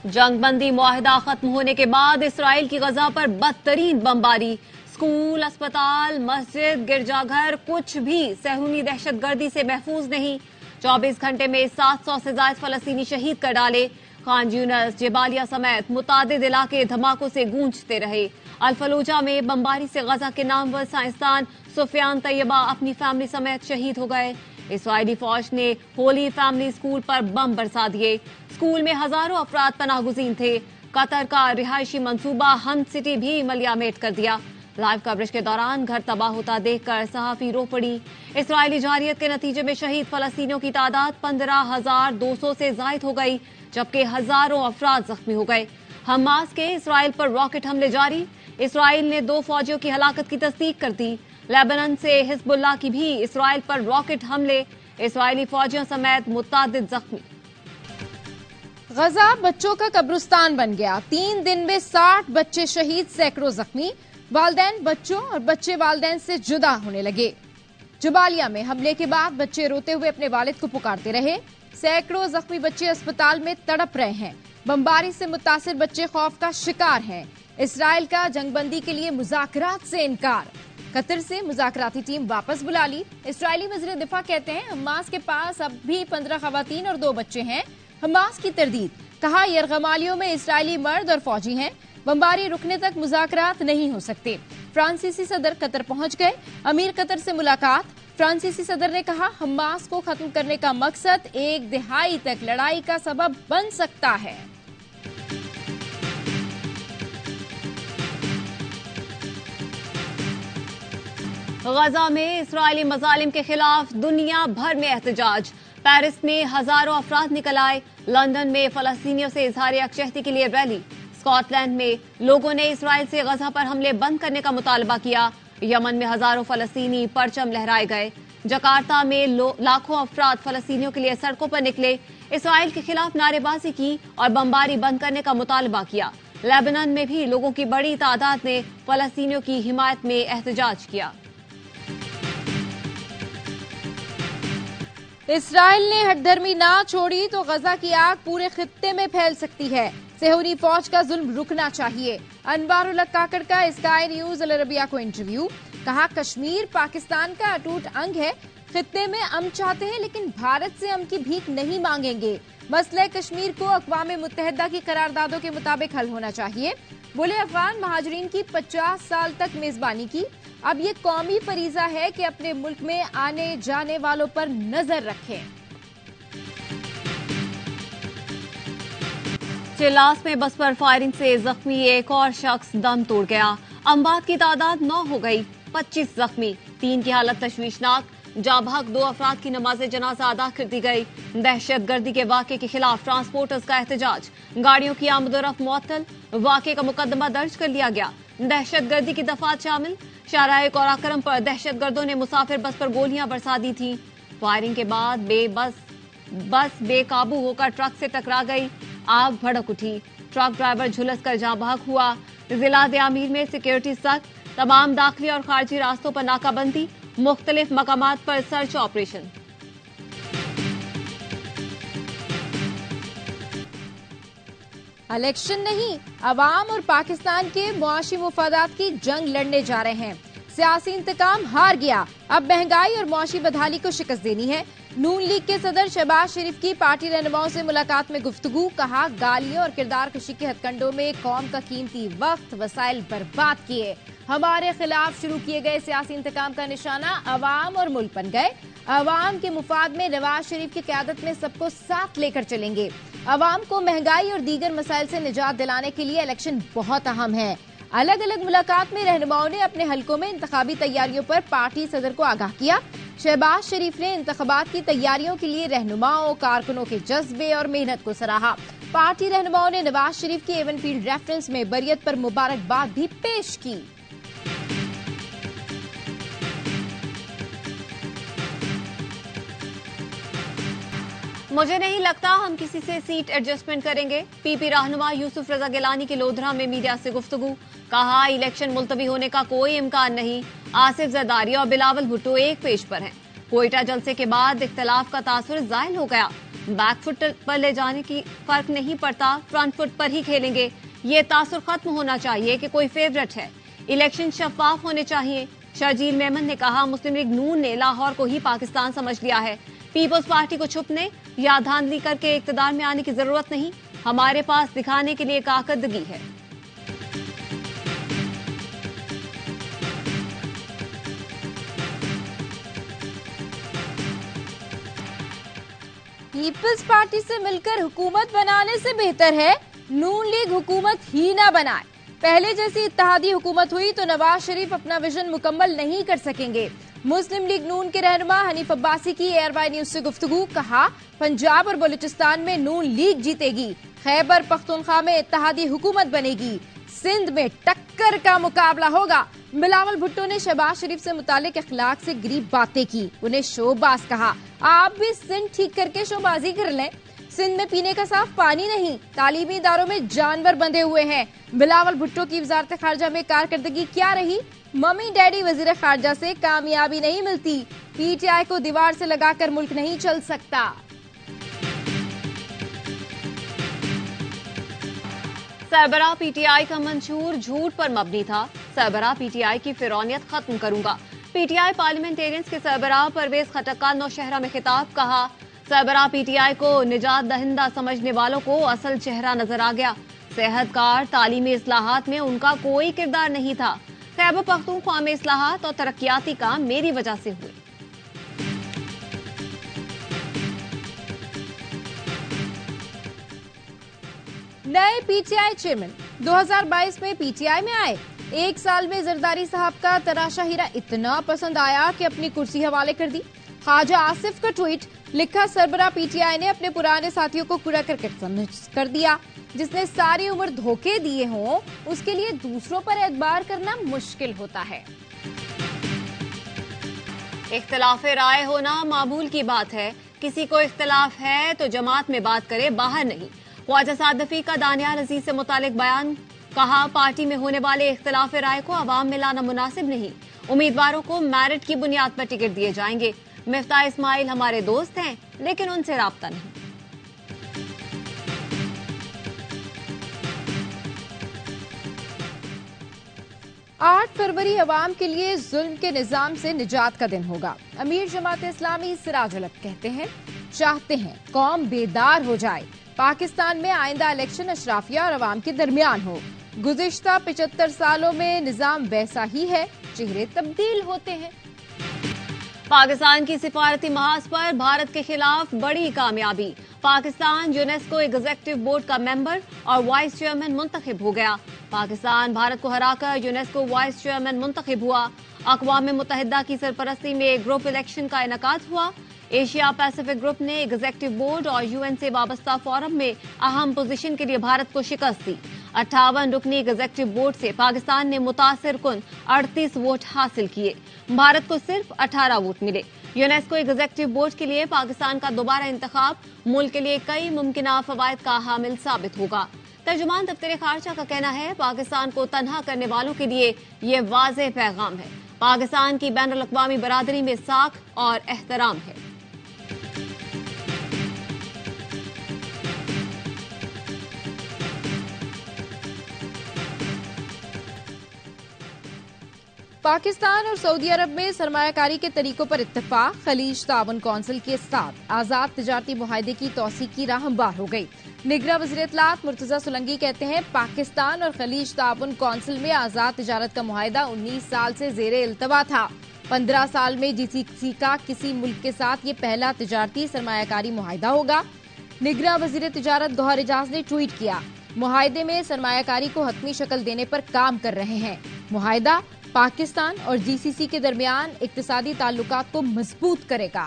जंगबंदी मुआहिदा खत्म होने के बाद इसराइल की गजा पर बदतरीन बमबारी। स्कूल, अस्पताल, मस्जिद, गिरजाघर कुछ भी सहूनी दहशतगर्दी से महफूज नहीं। 24 घंटे में 700 से ज्यादा फलस्तीनी शहीद कर डाले। खान यूनिस, जेबालिया समेत मुतादिद इलाके धमाकों से गूंजते रहे। अल-फलूजा में बमबारी से गजा के नामवर साइंसदान सुफियान तैयबा अपनी फैमिली समेत शहीद हो गए। इसराइली फौज ने होली फैमिली स्कूल पर बम बरसा दिए। स्कूल में हजारों अफराद पनाहगुजीन थे। कतर का रिहायशी मंसूबा हम सिटी भी मलियामेट कर दिया। लाइव कवरेज के दौरान घर तबाह होता देखकर सहाफी रो पड़ी। इसराइली जारियत के नतीजे में शहीद फलस्तीनियों की तादाद 15,200 से जायद हो गई, जबकि हजारों अफराद जख्मी हो गए। हमास के इसराइल पर रॉकेट हमले जारी। इसराइल ने 2 फौजियों की हलाकत की तस्दीक कर दी। लेबनान से हिजबुल्लाह की भी इसराइल पर रॉकेट हमले, इसराइली फौजियों समेत मुतादिद जख्मी। गजा बच्चों का कब्रिस्तान बन गया। 3 दिन में 60 बच्चे शहीद, सैकड़ों जख्मी। वालदैन बच्चों और बच्चे वालदैन से जुदा होने लगे। जबालिया में हमले के बाद बच्चे रोते हुए अपने वालिद को पुकारते रहे। सैकड़ों जख्मी बच्चे अस्पताल में तड़प रहे हैं। बमबारी से मुतासिर बच्चे खौफ का शिकार हैं। इसराइल का जंगबंदी के लिए मुज़ाकरात से इनकार। कतर से मुज़ाकराती टीम वापस बुला ली। इसराइली वज़ीर दिफा कहते हैं हमास के पास अब भी 15 खवातीन और 2 बच्चे हैं। हमास की तरदीद, कहा यरगमालियों में इसराइली मर्द और फौजी हैं। बमबारी रुकने तक मुज़ाकरात नहीं हो सकते। फ्रांसीसी सदर कतर पहुंच गए। अमीर कतर से मुलाकात। फ्रांसीसी सदर ने कहा हमास को खत्म करने का मकसद 1 दहाई तक लड़ाई का सबब बन सकता है। गजा में इसराइली मजालिम के खिलाफ दुनिया भर में एहतजाज। पेरिस में हजारों अफराद निकल आए। लंदन में फलस्तीनियों से इजहार यकजहती के लिए रैली। स्कॉटलैंड में लोगों ने इसराइल से गजा पर हमले बंद करने का मुतालबा किया। यमन में हजारों फलस्तीनी परचम लहराए गए। जकार्ता में लाखों अफराद फलस्तीनियों के लिए सड़कों पर निकले। इसराइल के खिलाफ नारेबाजी की और बमबारी बंद करने का मुतालबा किया। लेबनान में भी लोगों की बड़ी तादाद ने फलस्तीनियों की हिमायत में एहतजाज किया। इसराइल ने हठधर्मी ना छोड़ी तो गजा की आग पूरे खित्ते में फैल सकती है। सेहूनी फौज का जुल्म रुकना चाहिए। अनवारुल हक काकड़ का स्काई न्यूज अल अरबिया को इंटरव्यू। कहा कश्मीर पाकिस्तान का अटूट अंग है। खित्ते में अमन चाहते हैं लेकिन भारत से अमन की भीख नहीं मांगेंगे। मसले कश्मीर को अक़वाम मुत्तहिदा की करारदादों के मुताबिक हल होना चाहिए। बोले अफगान महाजरीन की 50 साल तक मेजबानी की। अब ये कौमी फरीजा है कि अपने मुल्क में आने जाने वालों पर नजर रखें। चिल्लास में बस पर फायरिंग से जख्मी एक और शख्स दम तोड़ गया। अमवात की तादाद 9 हो गई, 25 जख्मी। 3 की हालत तशवीशनाक। जाभाग 2 अफराद की नमाज जनाजा अदा कर दी गई। दहशतगर्दी के वाक़े के खिलाफ ट्रांसपोर्टर्स का एहतजाज। गाड़ियों की आमदोरफ्त मुअत्तल। वाक़े का मुकदमा दर्ज कर लिया गया। दहशतगर्दी की दफात शामिल। शाहराह कोराकरम पर दहशतगर्दों ने मुसाफिर बस पर गोलियां बरसा दी थी। फायरिंग के बाद बस बेकाबू होकर ट्रक से टकरा गई। आग भड़क उठी। ट्रक ड्राइवर झुलस कर जाँ भाग हुआ। जिला आमीर में सिक्योरिटी सख्त। तमाम दाखिली और खारजी रास्तों पर नाकाबंदी। मुख्तलिफ मकामात पर सर्च ऑपरेशन। इलेक्शन नहीं, अवाम और पाकिस्तान के मुआशी मुफादात की जंग लड़ने जा रहे हैं। सियासी इंतकाम हार गया। अब महंगाई और मुआशी बदहाली को शिकस्त देनी है। नून लीग के सदर शहबाज शरीफ की पार्टी रहनुमाओं से मुलाकात में गुफ्तगू। कहा गालियों और किरदार कशी के हथकंडों में कौम का कीमती वक्त वसाइल बर्बाद किए। हमारे खिलाफ शुरू किए गए सियासी इंतकाम का निशाना अवाम और मुल्क बन गए। अवाम के मुफाद में नवाज शरीफ की क़यादत में सबको साथ लेकर चलेंगे। अवाम को महंगाई और दीगर मसाइल से निजात दिलाने के लिए इलेक्शन बहुत अहम है। अलग अलग मुलाकात में रहनुमाओं ने अपने हलकों में इंतखाबी तैयारियों पर पार्टी सदर को आगाह किया। शहबाज शरीफ ने इंतखाबात की तैयारियों के लिए रहनुमाओं कारकुनों के जज्बे और मेहनत को सराहा। पार्टी रहनुमाओं ने नवाज शरीफ की एवन फील्ड रेफरेंस में बरियत पर मुबारकबाद भी पेश की। मुझे नहीं लगता हम किसी से सीट एडजस्टमेंट करेंगे। पीपी रहनुमा यूसुफ रजा गिलानी की लोधरा में मीडिया से गुफ्तगू। कहा इलेक्शन मुलतवी होने का कोई इम्कान नहीं। आसिफ जरदारी और बिलावल भुट्टो एक पेज पर हैं। कोयटा जलसे के बाद इख्तलाफ का तासुर जाहिल हो गया। बैक फुट पर ले जाने की फर्क नहीं पड़ता, फ्रंट फुट पर ही खेलेंगे। ये तासुर खत्म होना चाहिए कि कोई फेवरेट है। इलेक्शन शफाफ होने चाहिए। शर्जील मेमन ने कहा, मुस्लिम लीग नून ने लाहौर को ही पाकिस्तान समझ लिया है। पीपल्स पार्टी को छुपने या धांधली करके इक्तदार में आने की जरूरत नहीं। हमारे पास दिखाने के लिए कारकर्दगी है। पीपल्स पार्टी से मिलकर हुकूमत बनाने से बेहतर है नून लीग हुकूमत ही ना बनाए। पहले जैसी इत्तेहादी हुकूमत हुई तो नवाज शरीफ अपना विजन मुकम्मल नहीं कर सकेंगे। मुस्लिम लीग नून के रहनुमा हनीफ अब्बासी की एयरवाई न्यूज से गुफ्तगू। कहा, पंजाब और बलूचिस्तान में नून लीग जीतेगी, खैबर पख्तूनख्वा में इत्तेहादी हुकूमत बनेगी, सिंध में टक्कर का मुकाबला होगा। बिलावल भुट्टो ने शहबाज शरीफ से मुतालिक अखलाक से गरीब बातें की, उन्हें शोबाज कहा। आप भी सिंध ठीक करके शोबाजी कर लें। सिंध में पीने का साफ पानी नहीं, तालीमी इदारों में जानवर बंधे हुए हैं। बिलावल भुट्टो की वजारत खारजा में कारकर्दगी क्या रही? मम्मी डैडी वजीर खारजा से कामयाबी नहीं मिलती। पीटीआई को दीवार से लगाकर मुल्क नहीं चल सकता। सरबराह पीटीआई का मंशूर झूठ पर मबनी था। सरबराह पीटीआई की फिरौनियत खत्म करूंगा। पीटीआई पार्लियामेंटेरियंस के सरबराह परवेज खटक का नौशहरा में खिताब। कहा, सरबराह पीटीआई को निजात दहिंदा समझने वालों को असल चेहरा नजर आ गया। सेहतकार तालीमी इस्लाहात में उनका कोई किरदार नहीं था। खैबर पख्तूनख्वा में इस्लाहात और तरक्याती काम मेरी वजह से हुए। नए पीटीआई चेयरमैन 2022 में पीटीआई में आए। एक साल में जरदारी साहब का तराशा हीरा इतना पसंद आया कि अपनी कुर्सी हवाले कर दी। ख्वाजा आसिफ का ट्वीट लिखा, सरबराह पीटीआई ने अपने पुराने साथियों को कूड़ा करकट समझ कर दिया। जिसने सारी उम्र धोखे दिए हों उसके लिए दूसरों पर एतबार करना मुश्किल होता है। इख्तलाफ राय होना मामूल की बात है। किसी को इख्तलाफ है तो जमात में बात करे, बाहर नहीं। ख्वाजा सादफी का दानियाल अजीज से मुतालिक बयान। कहा, पार्टी में होने वाले इख्तलाफ राय को अवाम में लाना मुनासिब नहीं। उम्मीदवारों को मेरिट की बुनियाद पर टिकट दिए जाएंगे। मिफ्ताह इस्माइल हमारे दोस्त हैं लेकिन उनसे राब्ता नहीं। 8 फरवरी अवाम के लिए जुल्म के निजाम से निजात का दिन होगा। अमीर जमात इस्लामी सिराज अलग कहते हैं, चाहते हैं कौम बेदार हो जाए। पाकिस्तान में आइंदा इलेक्शन अशराफिया और अवाम के दरमियान हो। गुज़िश्ता 75 सालों में निजाम वैसा ही है, चेहरे तब्दील होते हैं। पाकिस्तान की सिफारती महाज पर भारत के खिलाफ बड़ी कामयाबी। पाकिस्तान यूनेस्को एग्जीक्यूटिव बोर्ड का मेंबर और वाइस चेयरमैन मुंतखब हो गया। पाकिस्तान भारत को हराकर यूनेस्को वाइस चेयरमैन मुंतखब हुआ। अक़वाम मुत्तहिदा की सरपरस्ती में ग्रुप इलेक्शन का इनेकाद हुआ। एशिया पैसिफिक ग्रुप ने एग्जीक्यूटिव बोर्ड और यूएन से वाबस्ता फोरम में अहम पोजीशन के लिए भारत को शिकस्त दी। 58 रुकनी एग्जीक्यूटिव बोर्ड से पाकिस्तान ने मुतासिर कुन 38 वोट हासिल किए। भारत को सिर्फ 18 वोट मिले। यूनेस्को एग्जीक्यूटिव बोर्ड के लिए पाकिस्तान का दोबारा इंतखाब मुल्क के लिए कई मुमकिन फवायद का हामिल साबित होगा। तर्जुमान दफ्तर खारजा का कहना है, पाकिस्तान को तन्हा करने वालों के लिए ये वाज़ेह पैगाम है। पाकिस्तान की बैनुल अक़वामी बरादरी में साख और एहतराम है। पाकिस्तान और सऊदी अरब में सरमायाकारी के तरीकों पर इत्तेफाक। खलीज ताउन कौंसिल के साथ आजाद तिजारती मुआहदे की तौसी की राह हमवार हो गई। निगरां वज़ीर इत्तलात मुर्तजा सुलंगी कहते हैं, पाकिस्तान और खलीज ताउन कौंसिल में आजाद तिजारत का मुआहदा 19 साल से जेरे इल्तवा था। 15 साल में जीसीसी का किसी मुल्क के साथ ये पहला तिजारती सरमायाकारी मुआहदा होगा। निगरां वज़ीर तिजारत गौहर एजाज ने ट्वीट किया, मुआहदे में सरमायाकारी को हतमी शक्ल देने पर काम कर रहे हैं। मुआहदा पाकिस्तान और जीसीसी के दरमियान इक्तिसादी ताल्लुकात को मजबूत करेगा।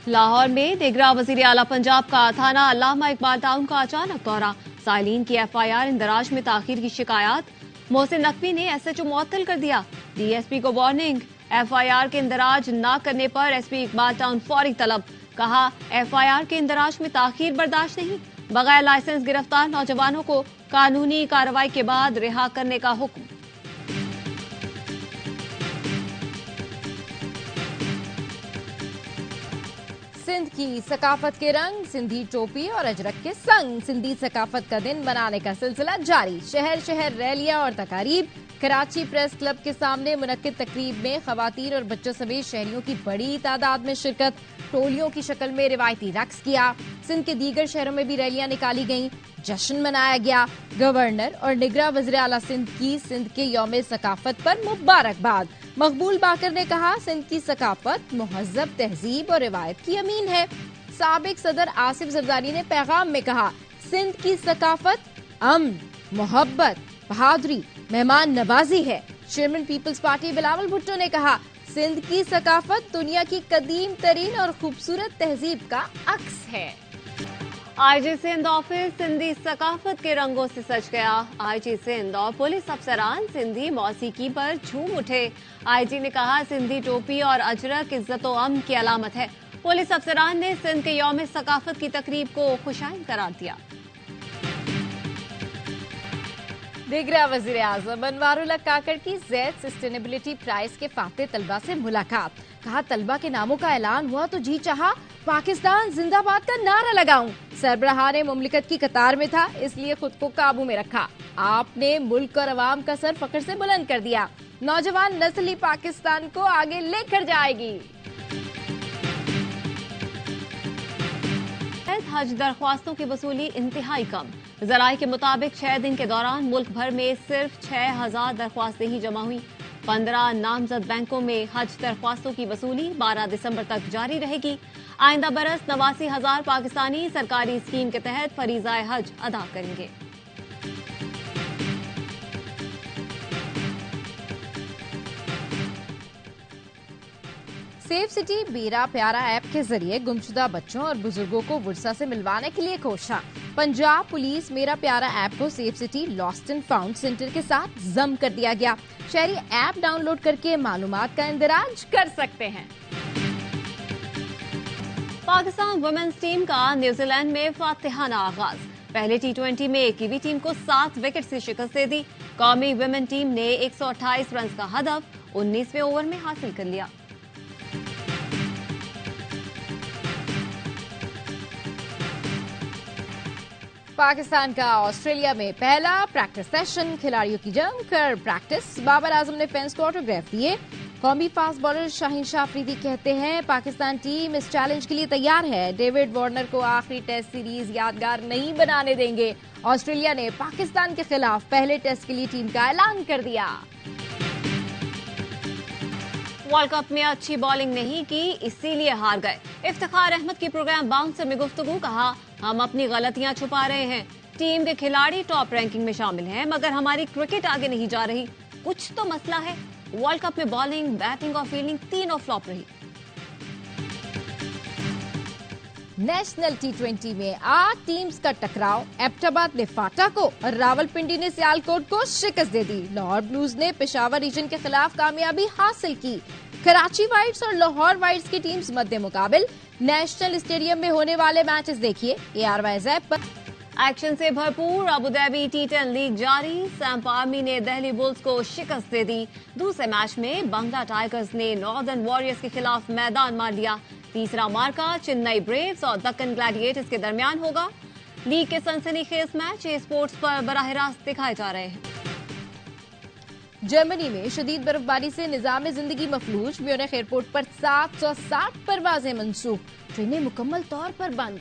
लाहौर में निगरां वज़ीर आला पंजाब का थाना अल्लामा इकबाल टाउन का अचानक दौरा। साइलिन की एफआईआर इंदराज में ताखीर की शिकायत। मोहसिन नकवी ने एसएचओ मुअत्तल कर दिया। डीएसपी को वार्निंग। एफआईआर के इंदराज न करने पर एसपी इकबाल टाउन फौरी तलब। कहा, एफआईआर के इंदराज में ताखीर बर्दाश्त नहीं। बगैर लाइसेंस गिरफ्तार नौजवानों को कानूनी कार्रवाई के बाद रिहा करने का हुक्म। सिंध की सकाफत के रंग, सिंधी टोपी और अजरक के संग सिंधी सकाफत का दिन मनाने का सिलसिला जारी। शहर शहर रैलियां और तकारीब। कराची प्रेस क्लब के सामने मुनक्किद तकरीब में खवातीन और बच्चों समेत शहरियों की बड़ी तादाद में शिरकत। टोलियों की शक्ल में रिवायती रक्स किया। सिंध के दीगर शहरों में भी रैलियां निकाली गईं, जश्न मनाया गया। गवर्नर और निगरां वज़ीर आला सिंध की सिंध के यौम सकाफत पर मुबारकबाद। मकबूल बाकर ने कहा, सिंध की सकाफत महज़ब, तहजीब और रिवायत की अमीन है। साबिक सदर आसिफ जरदारी ने पैगाम में कहा, सिंध की सकाफत अमन, मोहब्बत, बहादुरी, मेहमान नवाजी है। Chairman peoples party Bilawal Bhutto ने कहा, सिंध की सकाफत दुनिया की कदीम तरीन और खूबसूरत तहजीब का अक्स है। आईजी सिंध ऑफिस सिंधी सकाफत के रंगों से सज गया। आईजी सिंध और पुलिस अफसरान सिंधी मौसीकी पर झूम उठे। आईजी ने कहा, सिंधी टोपी और अजरक इज्जत व अमन की अलामत है। पुलिस अफसरान ने सिंध के यौम सकाफत की तकरीब को खुशाइन करार दिया। निगरां वज़ीर आज़म अनवारुल्लाह काकड़ की ज़ैद सस्टेनेबिलिटी प्राइज के फाते तलबा से मुलाकात। कहा, तलबा के नामों का ऐलान हुआ तो जी चाहा पाकिस्तान जिंदाबाद का नारा लगाऊं। सरबराह ने मुमलिकत की कतार में था, इसलिए खुद को काबू में रखा। आपने मुल्क और अवाम का सर फख्र से बुलंद कर दिया। नौजवान नस्ल ही पाकिस्तान को आगे लेकर जाएगी। हज दरख्वास्तों की वसूली इंतहाई कम। जराये के मुताबिक 6 दिन के दौरान मुल्क भर में सिर्फ 6000 दरख्वास्तें ही जमा हुई। 15 नामजद बैंकों में हज दरख्वास्तों की वसूली 12 दिसंबर तक जारी रहेगी। आइंदा बरस 89,000 पाकिस्तानी सरकारी स्कीम के तहत फरीज़ाए हज अदा करेंगे। सेफ सिटी मेरा प्यारा ऐप के जरिए गुमशुदा बच्चों और बुजुर्गों को वुरसा से मिलवाने के लिए कोशिश। पंजाब पुलिस मेरा प्यारा ऐप को safe city lost and found centre के साथ जम कर दिया गया। शहरी ऐप डाउनलोड करके मालूमात का इंदराज कर सकते हैं। पाकिस्तान वुमेन्स टीम का न्यूजीलैंड में फातिहाना आगाज। पहले T20 में कीवी टीम को 7 विकेट से शिकस्त दे दी। कौमी वुमेन टीम ने 128 रन का हदफ 19वें ओवर में हासिल कर लिया। पाकिस्तान का ऑस्ट्रेलिया में पहला प्रैक्टिस सेशन। खिलाड़ियों की जमकर प्रैक्टिस। बाबर आजम ने फैंस को ऑटोग्राफ दिए। कौमी फास्ट बॉलर शाहीन शाह अफरीदी कहते हैं, पाकिस्तान टीम इस चैलेंज के लिए तैयार है। डेविड वार्नर को आखिरी टेस्ट सीरीज यादगार नहीं बनाने देंगे। ऑस्ट्रेलिया ने पाकिस्तान के खिलाफ पहले टेस्ट के लिए टीम का ऐलान कर दिया। वर्ल्ड कप में अच्छी बॉलिंग नहीं की, इसीलिए हार गए। इफ्तिखार अहमद की प्रोग्राम बाउंसर में गुफ्तगू। कहा, हम अपनी गलतियां छुपा रहे हैं। टीम के खिलाड़ी टॉप रैंकिंग में शामिल हैं, मगर हमारी क्रिकेट आगे नहीं जा रही। कुछ तो मसला है। वर्ल्ड कप में बॉलिंग, बैटिंग और फील्डिंग तीनों फ्लॉप रही। नेशनल T20 में 8 टीम्स का टकराव। एबटाबाद ने फाटा को और रावलपिंडी ने सियालकोट को शिकस्त दे दी। लाहौर ब्लूज ने पेशावर रीजन के खिलाफ कामयाबी हासिल की। कराची वाइट्स और लाहौर वाइट्स की टीम्स मध्य मुकाबिल। नेशनल स्टेडियम में होने वाले मैचेस देखिए ARY ऐप पर। एक्शन से भरपूर अबू धाबी T10 लीग जारी। सैम्प आर्मी ने दिल्ली बुल्स को शिकस्त दे दी। दूसरे मैच में बंगला टाइगर्स ने नॉर्दर्न वॉरियर्स के खिलाफ मैदान मार लिया। तीसरा मार्का चेन्नई ब्रेव्स और दक्कन ग्लैडिएटर्स के दरमियान होगा। लीग के सनसनीखेज मैच स्पोर्ट्स पर बराह रास्त दिखाए जा रहे हैं। जर्मनी में शदीद बर्फबारी से निजाम जिंदगी मफलूज। म्यूनिख एयरपोर्ट पर 760 परवाजें मनसूख। ट्रेनें मुकम्मल तौर पर बंद।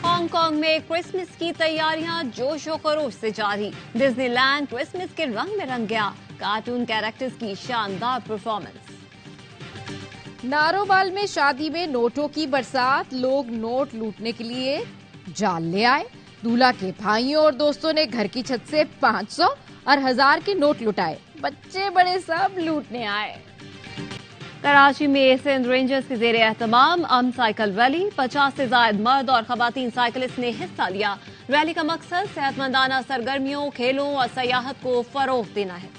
हांगकांग में क्रिसमस की तैयारियां जोश और खरोश से जारी। डिज्नीलैंड क्रिसमस के रंग में रंग गया। कार्टून कैरेक्टर्स की शानदार परफॉर्मेंस। नारोवाल में शादी में नोटों की बरसात। लोग नोट लूटने के लिए जाल ले आए। दूल्हा के भाइयों और दोस्तों ने घर की छत से 500 और 1000 के नोट लुटाए। बच्चे बड़े सब लूटने आए। कराची में सिंध रेंजर्स के जेर एहतमाम अम साइकिल रैली। 50 से ज्यादा मर्द और खवातीन साइकिलिस्ट ने हिस्सा लिया। रैली का मकसद सेहतमंदाना सरगर्मियों, खेलों और सयाहत को फरोग देना है।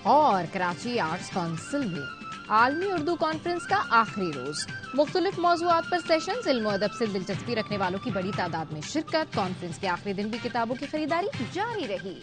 और कराची आर्ट्स काउंसिल में आलमी उर्दू कॉन्फ्रेंस का आखिरी रोज। मुख्तलिफ मौज़ूआत पर सेशंस, इल्म अदब से दिलचस्पी रखने वालों की बड़ी तादाद में शिरकत। कॉन्फ्रेंस के आखिरी दिन भी किताबों की खरीदारी जारी रही।